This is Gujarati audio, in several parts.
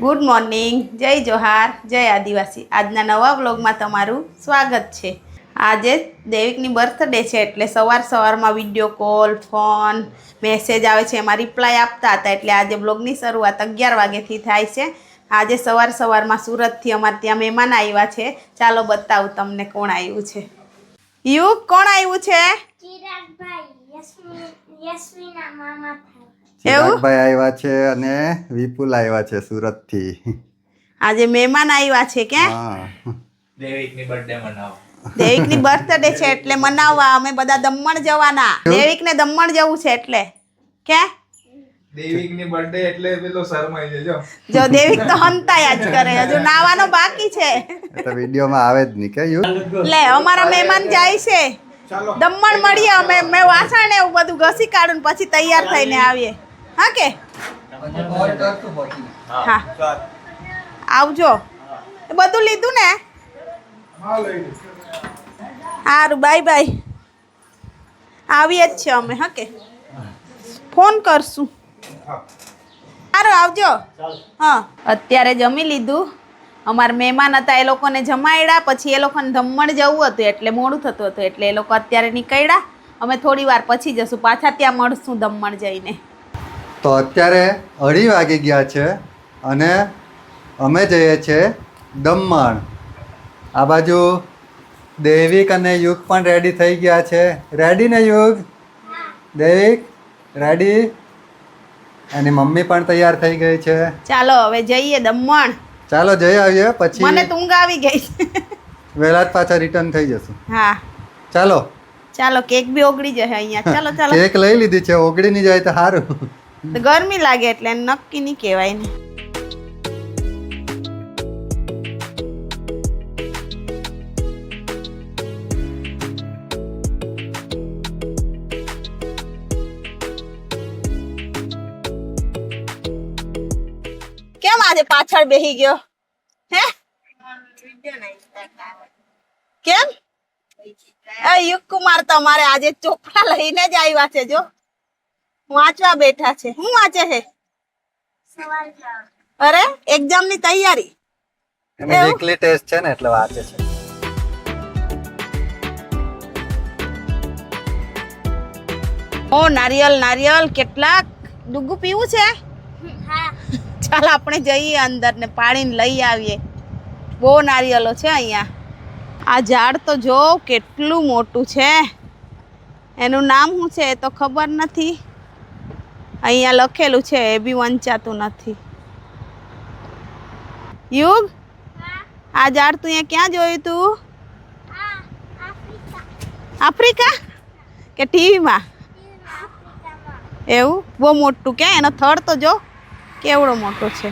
ગુડ મોર્નિંગ, જય જોહાર, જય આદિવાસી. આજના નવા વ્લોગમાં તમારું સ્વાગત છે. આજે દેવિકની બર્થડે છે એટલે સવારમાં વિડીયો કોલ, ફોન, મેસેજ આવે છે એમાં રિપ્લાય આપતા હતા. એટલે આજે બ્લોગની શરૂઆત 11 વાગ્યાથી થાય છે. આજે સવારમાં સુરતથી અમારે ત્યાં મહેમાન આવ્યા છે. ચાલો બતાવું તમને કોણ આવ્યું છે. યુગ, કોણ આવ્યું છે? યશવીના મામા થાય. ચિરાગભાઈ આવ્યા છે અને વિપુલ આવ્યા છે સુરતથી. આજે મહેમાન આવ્યા છે કે હા, દેવિકની બર્થડે મનાવો. દેવિકની બર્થડે છે એટલે મનાવવા અમે બધા દમણ જવાના. દેવિકને દમણ જવું છે એટલે કે દેવિકની બર્થડે એટલે પેલો શરમાઈ જજો. જો દેવિક તો હંતાયા જ કરે, હજુ નાવાનો બાકી છે. એ તો વિડીયોમાં આવે જ નહીં કે યુ. લે અમારા મહેમાન જાય છે દમણ, મળીએ અમે. મેં વાસણ ને એવું બધું ઘસી કાઢું ને પછી તૈયાર થઈને આવીએ. હા કે હા, આવજો. એ બધું લીધું ને? સારું, બાય બાય. આવીએ જ છે અમે. હા કે ફોન કરશું. સારું, આવજો. હા, અત્યારે જમી લીધું. અમારા મહેમાન હતા એ લોકોને જમાડ્યા, પછી એ લોકોને દમણ જવું હતું એટલે મોડું થતું હતું એટલે એ લોકો અત્યારે નીકળ્યા. અમે થોડી વાર પછી જશું, પાછા ત્યાં મળશું દમણ જઈને. તો અત્યારે 2:30 વાગી ગયા છે અને અમે જઈએ છીએ દમણ. આ બાજુ દેવિક અને યુગ પણ રેડી થઈ ગયા છે. રેડી ને યુગ? દેવિક રેડી? એની મમ્મી પણ તૈયાર થઈ ગઈ છે. ચાલો હવે જઈએ દમણ. ચાલો જઈ આવીએ, પછી મને ઊંઘ આવી ગઈ છે. વહેલા જ પાછા રિટર્ન થઈ જશું. હા ચાલો. ચાલો, કેક બી ઓગળી જશે અહીંયા. ચાલો ચાલો. કેક લઈ લીધી છે, ઓગળી નહીં જાય તો સારું. તો ગરમી લાગે એટલે નક્કી નહીં કહેવાય ને. કેમ આજે પાછળ બેહી ગયો હે? કેમ? યુગ કુમાર તમારે આજે ચોપડા લઈને જ આવ્યા છે. જો વાંચવા બેઠા છે. શું વાંચે છે? અરે, એક્ઝામ ની તૈયારી. એની વીકલી ટેસ્ટ છે ને એટલે વાંચે છે. ઓ નારિયેલ કેટલાક ડુગું પીવું છે? ચાલ આપણે જઈએ અંદર ને પાણીને લઈ આવીએ. બહુ નારિયેલો છે અહીંયા. આ ઝાડ તો જો કેટલું મોટું છે. એનું નામ શું છે એ તો ખબર નથી. અહીંયા લખેલું છે એ બી વંચાતું નથી. યુગ, આ ઝાડ તું અહીંયા ક્યાં જોયું તું? આફ્રિકા કે ટીવીમાં? એવું બહુ મોટું કે? એનો થડ તો જો કેવડો મોટો છે.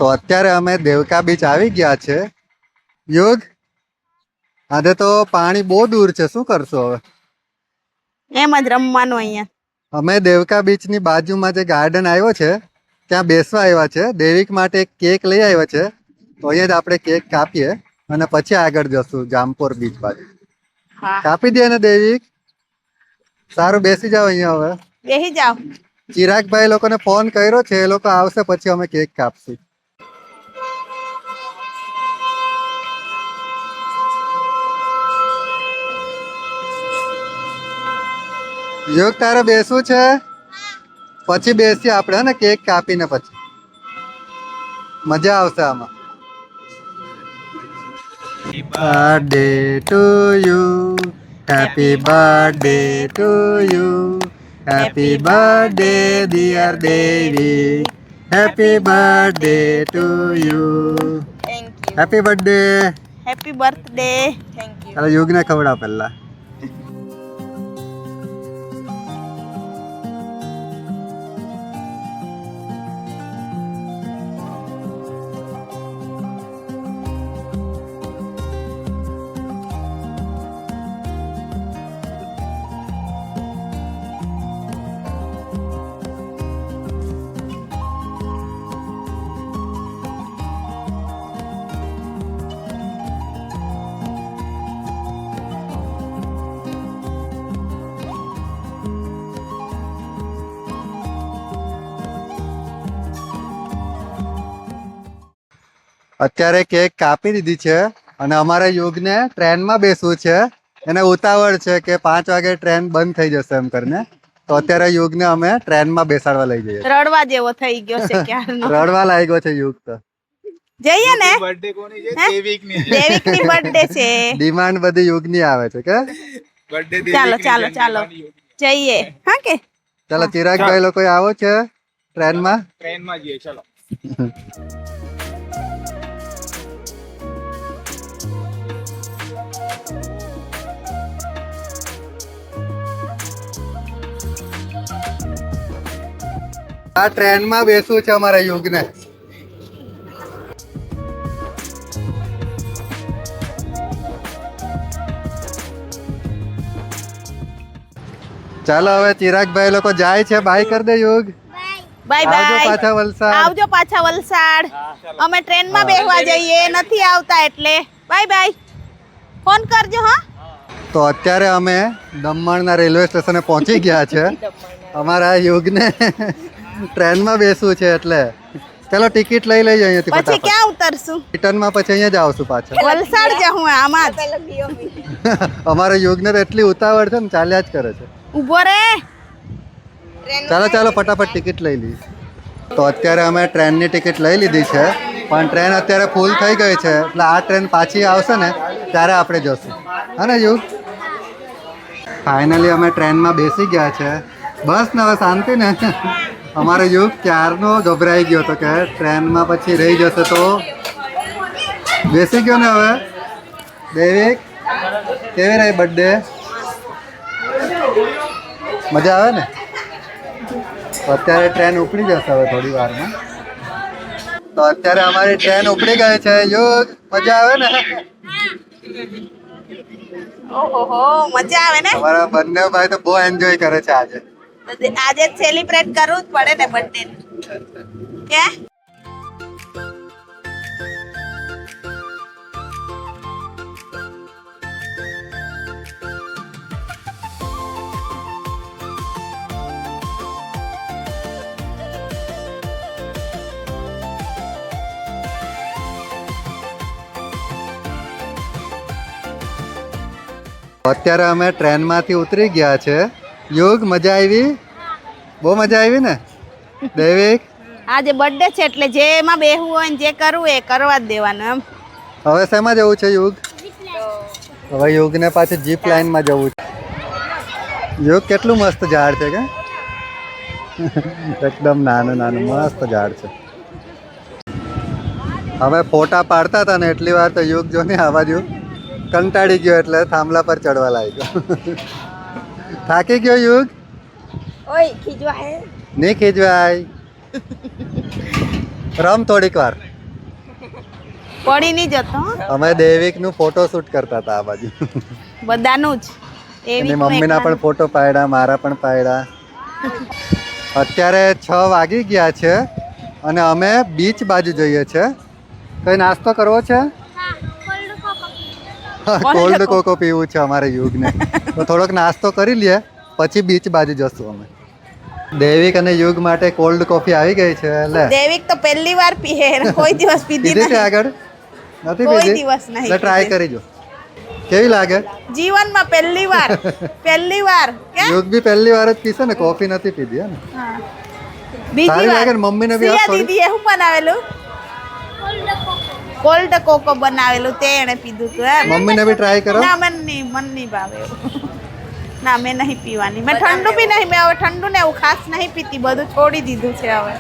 તો અત્યારે અમે દેવકા બીચ આવી ગયા છે. યુગ, આજે તો પાણી બહુ દૂર છે, શું કરશો હવે? એમ જ રમવાનું અહીંયા. અમે દેવકા બીચની બાજુમાં જે ગાર્ડન આવ્યો છે ત્યાં બેસવા આવ્યા છે. દેવિક માટે એક કેક લઈ આવ્યો છે, તો અહીંયા જ આપણે કેક કાપીએ અને પછી આગળ જશું જામપોર બીચ બાજુ. હા, કાપી દે ને દેવિક? સારું, બેસી જાઓ અહીંયા. હવે બેસી જાઓ. ચિરાગભાઈ લોકોને ફોન કર્યો છે, એ લોકો આવશે પછી અમે કેક કાપશું. યોગ, તારે બેસવું છે? પછી બેસીએ આપણે ને કેક કાપીને, પછી મજા આવશે આમાં. Birthday to you, happy birthday to you, happy birthday dear Devi, happy birthday to you. Thank you. Happy birthday. Happy birthday. Thank you. ચાલો યોગને ખવડાવ પહેલા. અત્યારે કેક કાપી દીધી છે અને અમારે યુગને ટ્રેનમાં બેસવું છે. એને ઉતાવળ છે કે 5 વાગે ટ્રેન બંધ થઈ જશે એમ કરીને. તો અત્યારે યુગને અમે ટ્રેનમાં બેસાડવા લઈ જઈએ. રડવા જેવો થઈ ગયો છે ક્યારનો. રડવા લાગ્યો છે યુગ તો. જઈએ ને બર્થડે કોની છે? દેવિકની. દેવિકની બર્થડે છે. ડિમાન્ડ બધી યુગની આવે છે કે બર્થડે ચાલો ચાલો ચાલો જઈએ. હા કે ચાલો ચિરાગભાઈ લોકો આવો છે ટ્રેનમાં. ટ્રેનમાં જઈએ ચાલો. આ ટ્રેનમાં બેસવું છે અમારા યુગને. ચાલો હવે ચિરાગભાઈ લોકો જાય છે. બાય કરી દે યુગ. બાય આવજો બાય. પાછા વલસાડ. આવજો પાછા વલસાડ. અમે ટ્રેનમાં બેસવા જઈએ નથી આવતા એટલે બાય બાય. ફોન કરજો હા. તો અત્યારે અમે દમણના રેલવે સ્ટેશને પહોંચી ગયા છે. અમારા યુગને ટ્રેનમાં બેસવું છે એટલે ચાલો ટિકિટ લઈ લઈએ અહીંયાથી પછી ફટાફટ. ક્યાં ઉતરશું? રિટર્નમાં પછી અહીંયા જ આવશું પાછા. વલસાડ જવું આમાં જ. અમારા યુગને તો એટલી ઉતાવળ છે ને ચાલ્યા જ કરે છે. ઊભો રે. ચાલો ચાલો ફટાફટ ટિકિટ લઈ લઈએ. તો અત્યારે અમે ટ્રેનની ટિકિટ લઈ લીધી છે પણ ટ્રેન અત્યારે ફૂલ થઈ ગઈ છે એટલે આ ટ્રેન પાછી આવશે ને ત્યારે આપણે જશું. હા ને યુગ? ફાઇનલી અમે ટ્રેનમાં બેસી ગયા છે. બસ ને હવે શાંતિ ને. અમારો યુગ ક્યારનો ગભરાઈ ગયો હતો કે ટ્રેનમાં પછી રહી જશે તો. બેસી ગયો ને હવે. દેવિક કેવી રહી બર્થડે? મજા આવે ને? તો અત્યારે ટ્રેન ઉપડી જશે હવે થોડી વારમાં. તો અત્યારે અમારી ટ્રેન ઉપડી ગઈ છે. યુગ મજા આવે ને? ઓહો મજા આવે ને. અમારા બંને ભાઈ તો બહુ એન્જોય કરે છે આજે. આજે સેલિબ્રેટ કરવું જ પડે ને બર્થડે કે. અત્યારે અમે ટ્રેનમાંથી ઉતરી ગયા છે. યુગ મજા આવી? બહુ મજા આવી ને? દેવિક આજે બર્થડે છે એટલે જેમાં બેહવું હોય ને જે કરવું એ કરવા જ દેવાનું એમ. હવે શેમાં જવું છે યુગ? હવે યુગને પાછી જીપ લાઈનમાં જવું છે. યુગ કેટલું મસ્ત ઝાડ છે કે એકદમ નાનું નાનું મસ્ત ઝાડ છે. હવે ફોટા પાડતા હતા ને એટલી વાર તો યુગ જો ને આ બાજુ કંટાળી ગયો એટલે થાંભલા પર ચડવા લાગ્યો. થાકી ગયો યુગ? ઓય ખીજવા હે. નહીં ખીજવાય. રમ થોડીક વાર. પડી નહીં જતો હો. અમે દેવિકનું ફોટો શૂટ કરતા હતા આ બાજુ. બધાનું જ. એની મમ્મીના પણ ફોટો પાડ્યા, મારા પણ પાડ્યા. અત્યારે 6 વાગી ગયા છે અને અમે બીચ બાજુ જઈએ છીએ. કઈ નાસ્તો કરવો છે? કોલ્ડ કોકો પીવું છે અમારે યુગને. તો થોડોક નાસ્તો કરી લઈએ પછી બીચ બાજુ જશું અમે. દેવિક અને યુગ માટે કોલ્ડ કોફી આવી ગઈ છે. લે દેવિક તો પહેલી વાર પીએ કોઈ દિવસ પીધી પીધી છે નથી. આગળ? નથી કોઈ પીધી? દિવસ નહીં લે ટ્રાય પીધી. કરી જો કેવી લાગે. જીવનમાં પહેલી વાર પહેલી વાર કે યુગ બી પહેલી વાર જ પીશે ને. કોફી નથી પીધી હે ને? હા. બીજી સારી વાર લાગે ને? મમ્મીને બી આપ સિયા થોડી. દીદીએ શું બનાવેલું? કોલ્ડ કોકો બનાવેલું તે એને પીધું તું એમ. મમ્મીને બી ટ્રાય કરો. ના મન નહીં ભાવે એવું. ના મેં નહીં પીવાની. મેં ઠંડુ બી નહીં. મેં હવે ઠંડુ ને એવું ખાસ નહીં પીતી. બધું છોડી દીધું છે હવે.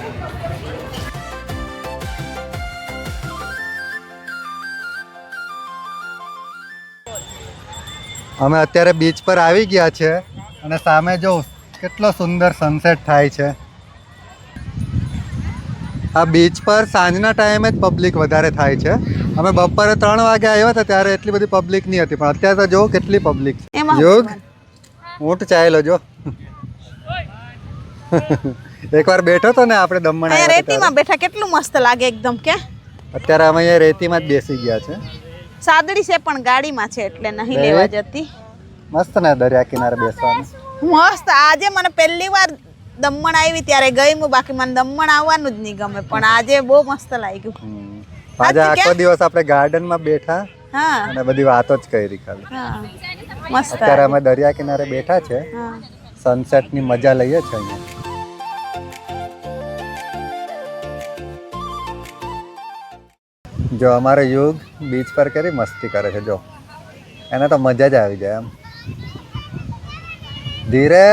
અમે અત્યારે બીચ પર આવી ગયા છે અને સામે જો કેટલો સુંદર સનસેટ થાય છે. આ બીચ પર સાંજના ટાઈમે જ પબ્લિક વધારે થાય છે. અમે બપોરે 3 વાગે આવ્યા હતા ત્યારે એટલી બધી પબ્લિક નહીં હતી પણ અત્યારે તો જો કેટલી પબ્લિક છે. એમાં યોગ ઊંટ ચાલ્યો જો. એકવાર બેઠો તો ને આપણે દમણ અહીંયા આવ્યા હતા રેતીમાં બેઠા કેટલું મસ્ત લાગે એકદમ કે. ત્યારે. અત્યારે અમે અહીંયા રેતીમાં જ બેસી ગયા છે. સાદડી છે પણ ગાડીમાં છે એટલે નહીં લેવા જતી. મસ્ત ને દરિયા કિનારે બેસવાનું. મસ્ત. આજે મને પહેલી વાર દમણ આવી ત્યારે ગઈ હું. બાકી મને દમણ આવવાનું જ નહીં ગમે પણ આજે બહુ મસ્ત લાગ્યું. આજે આખો દિવસ આપણે ગાર્ડનમાં બેઠા હા અને બધી વાતો જ કરી ખાલી. હા મસ્ત. અત્યારે અમે દરિયા કિનારે બેઠા છે, હા સનસેટની મજા લઈએ છીએ અહીંયા. જો અમારો યુગ બીચ પર કરી મસ્તી કરે છે, જો એને તો મજા જ આવી જાય એમ. ધીરે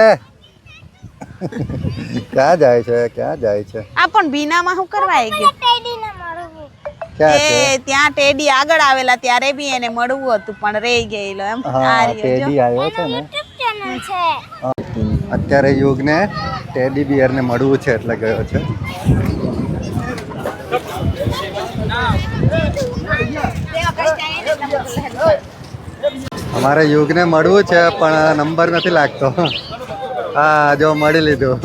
ક્યાં જાય છે, ક્યાં જાય છે? આ પણ બીનામાં શું કરવા આવી ગયું? ટેડીને મળવું. ક્યાં છે? એ ત્યાં ટેડી આગળ આવેલા ત્યારે બી એને મળવું હતું પણ રહી ગયેલો એમ. આ હા, રહ્યો જો. ટેડી આવ્યો છે ને. યુટ્યુબ ચેનલ છે. અત્યારે યુગને ટેડી બિયરને મળવું છે એટલે ગયો છે. અમારે યુગને મળવું છે પણ નંબર નથી લાગતો. હા જો મળી લીધું.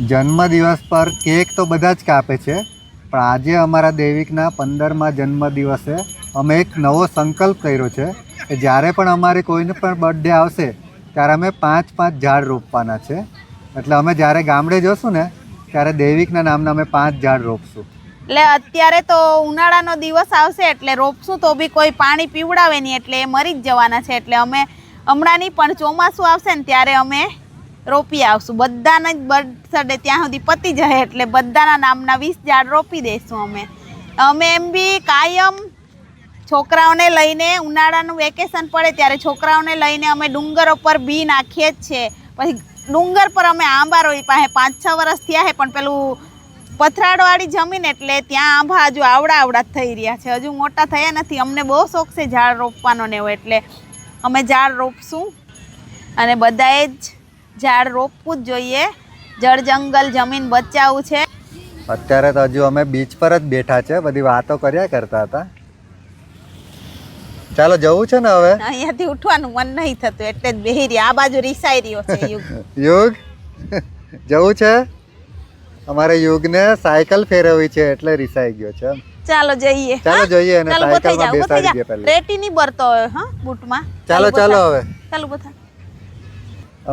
જન્મદિવસ પર કેક તો બધા જ કાપે છે, પણ આજે અમારા દેવિકના 15મા જન્મદિવસે અમે એક નવો સંકલ્પ કર્યો છે કે જ્યારે પણ અમારી કોઈને પણ બર્થડે આવશે ત્યારે અમે 5 ઝાડ રોપવાના છે. એટલે અમે જ્યારે ગામડે જશું ને ત્યારે દેવિકના નામના અમે 5 ઝાડ રોપશું. એટલે અત્યારે તો ઉનાળાનો દિવસ આવશે એટલે રોપશું તો બી કોઈ પાણી પીવડાવે નહીં એટલે એ મરી જ જવાના છે. એટલે અમે હમણાં નહીં પણ ચોમાસું આવશે ને ત્યારે અમે રોપી આવશું. બધાના જ બર્થડે ત્યાં સુધી પતી જાય એટલે બધાના નામના 20 ઝાડ રોપી દઈશું અમે. અમે એમ બી કાયમ છોકરાઓને લઈને ઉનાળાનું વેકેશન પડે ત્યારે છોકરાઓને લઈને અમે ડુંગર ઉપર બી નાખીએ જ છે. પછી ડુંગર પર અમે આંબા રોપ્યા હે, 5-6 વર્ષ થયા હે પણ પેલું પથરાળવાળી જમીન એટલે ત્યાં આંબા હજુ આવડા થઈ રહ્યા છે, હજુ મોટા થયા નથી. અમને બહુ શોખ છે ઝાડ રોપવાનો ને એવું એટલે અમે ઝાડ રોપશું અને બધાએ જ ઝાડ રોપવું જ જોઈએ. જળ જંગલ જમીન બચાવવું છે. અત્યારે તો હજુ અમે બીચ પર જ બેઠા છે, બધી વાતો કર્યા કરતા હતા. ચાલો જવું છે ને હવે? અહીંયાથી ઉઠવાનું મન નહીં થતું એટલે જ બેહી રહ્યા. આ બાજુ રિસાઈ રહ્યો છે યુગ. યુગ જવું છે? અમારે યુગને સાયકલ ફેરવવી છે એટલે રિસાઈ ગયો છે. ચાલો જઈએ. ચાલો જઈએ અને ચાલો ઉભો થઈ સાયકલમાં જાઓ, ઉભો થઈ બેસાડી દઈએ જાઓ. પહેલા. રેટી નહીં ભરતો હોય હા બૂટમાં. ચાલો ચાલો હવે. ચાલો ઉભો થા.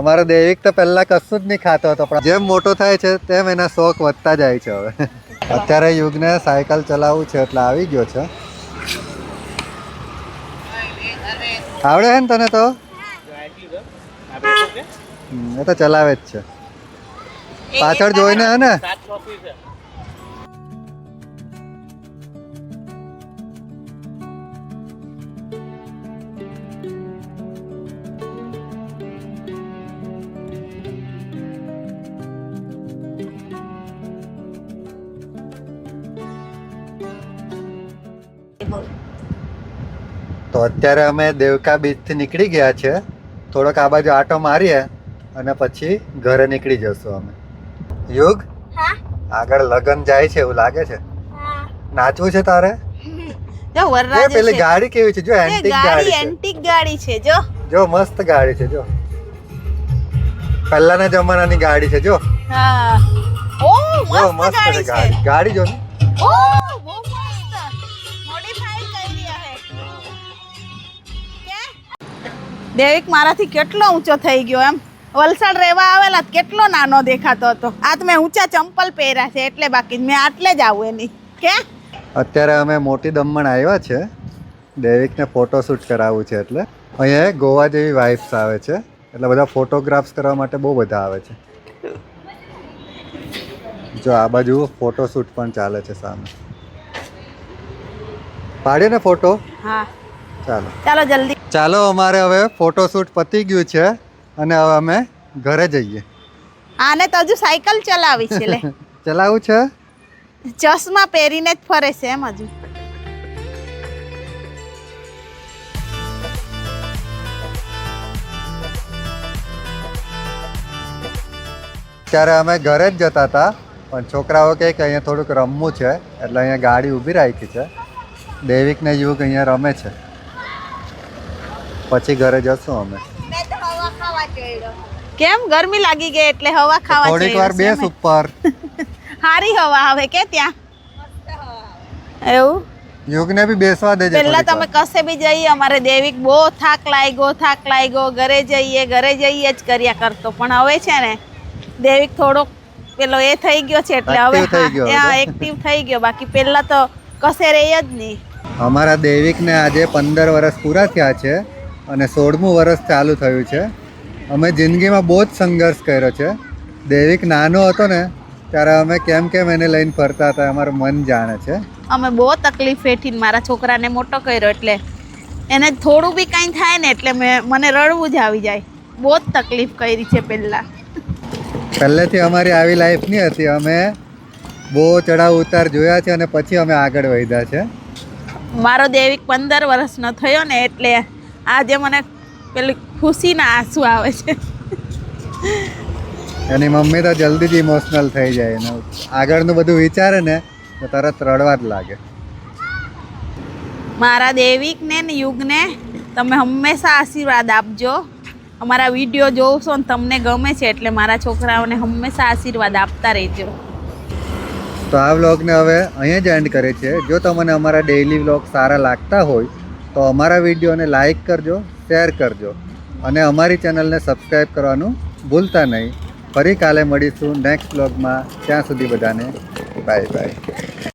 અમારો દેવિક તો પહેલા કશું જ નહીં ખાતો હતો પણ જેમ મોટો થાય છે તેમ એના શોખ વધતા જાય છે હવે. અત્યારે યુગને સાયકલ ચલાવવું છે એટલે આવી ગયો છે. આવડે છે ને તને તો? એ તો ચલાવે જ છે. પાછળ જોઈને હે ને. તો અત્યારે અમે દેવકા બીચથી નીકળી ગયા છે. થોડોક આ બાજુ આટો મારીએ અને પછી ઘરે નીકળી જશું અમે. યુગ હા આગળ લગન જાય છે એવું લાગે છે. હા નાચવું છે તારે? જો વરરાજ એ પેલી છે. ગાડી કેવી છે? જો એ એન્ટિક ગાડી ગાડી છે. એન્ટિક ગાડી છે જો. જો મસ્ત ગાડી છે. જો પહેલાના જમાનાની ગાડી છે. જો હા ઓ જો મસ્ત મસ્ત છે ગાડી છે. ગાડી. ગાડી જો ને. ઓ બહુ મસ્ત મોડિફાઈ કરી રહ્યા છે. દેવિક મારાથી કેટલો ઊંચો થઈ ગયો એમ. વલસાડ રહેવા આવેલા તો કેટલો નાનો દેખાતો હતો. આ તો મેં ઊંચા ચંપલ પહેર્યા છે એટલે બાકી મેં આટલે જ આવું એની કે. અત્યારે અમે મોટી દમણ આવ્યા છે. દેવિકને ફોટોશૂટ કરાવવું છે એટલે અહીંયા ગોવા જેવી વાઇબ્સ આવે છે એટલે બધા ફોટોગ્રાફ્સ કરવા માટે બહુ બધા આવે છે. જો આ બાજુ ફોટોશૂટ પણ ચાલે છે સામે. પાડીએ ને ફોટો? હા ચાલો ચાલો જલ્દી. ચાલો અમારે હવે ફોટોશૂટ પતી ગયું છે અને હવે અમે ઘરે જઈએ. આને તો હજુ સાયકલ ચલાવી છે લે. ચલાવવું છે? ચશ્મા પહેરીને જ ફરે છે એમ હજુ. ત્યારે અમે ઘરે જ જતા હતા પણ છોકરાઓ કહે કે અહીંયા થોડુંક રમવું છે એટલે અહીંયા ગાડી ઊભી રાખી છે. દેવિકને યુગ અહીંયા રમે છે. પછી ઘરે જશું અમે. કેમ ગરમી લાગી ગઈ એટલે હવા ખાવા થોડીક વાર બેસ ઉપર. હારી હવા આવે કે ત્યાં એવું. યુગને બી બેસવા દેજે પહેલા થોડીક તમે વાર. કશે બી જઈએ અમારે દેવિક બહુ થાક લાગ્યો ઘરે જઈએ જ કર્યા કરતો, પણ હવે છે ને દેવિક થોડોક પેલો એ થઈ ગયો છે એટલે હવે Active થઈ ગયો હવે. એક્ટિવ થઈ ગયો. બાકી પહેલા તો કશે રહે જ નહીં. અમારા દેવિકને આજે 15 વર્ષ પૂરા થયા છે અને 16મું વર્ષ ચાલુ થયું છે. અમે જિંદગીમાં બહુ જ સંઘર્ષ કર્યો છે. દેવિક નાનો હતો ને ત્યારે અમે કેમ એને લઈને ફરતા હતા અમારું મન જાણે છે. અમે બહુ તકલીફ વેઠીને મારા છોકરાને મોટો કર્યો, એટલે એને થોડું બી કાંઈ થાય ને એટલે મને રડવું જ આવી જાય. બહુ જ તકલીફ કરી છે પહેલાં. પહેલેથી અમારી આવી લાઈફ નહીં હતી. અમે બહુ ચડાવ ઉતાર જોયા છે અને પછી અમે આગળ વધ્યા છે. મારો દેવિક 15 વર્ષનો થયો ને એટલે આજે મને પેલી ખુશીના આંસુ આવે છે. એની મમ્મી તો જલ્દી જ ઇમોશનલ થઈ જાય ને આગળનું બધું વિચારે ને તો તરત રડવા જ લાગે. મારા દેવિકને ને યુગને તમે હંમેશા આશીર્વાદ આપજો. અમારા વિડીયો જોવશો ને તમને ગમે છે એટલે મારા છોકરાઓને હંમેશા આશીર્વાદ આપતા રહેજો. તો આ વ્લોગને હવે અહીંયા જ એન્ડ કરે છે. જો તમને અમારા ડેઈલી વ્લોગ સારા લાગતા હોય તો અમારા વિડીયોને લાઈક કરજો, શેર કરજો અને અમારી ચેનલને સબસ્ક્રાઈબ કરવાનું ભૂલતા નહીં. ફરી કાલે મળીશું નેક્સ્ટ વ્લોગમાં. ત્યાં સુધી બધાને બાય બાય.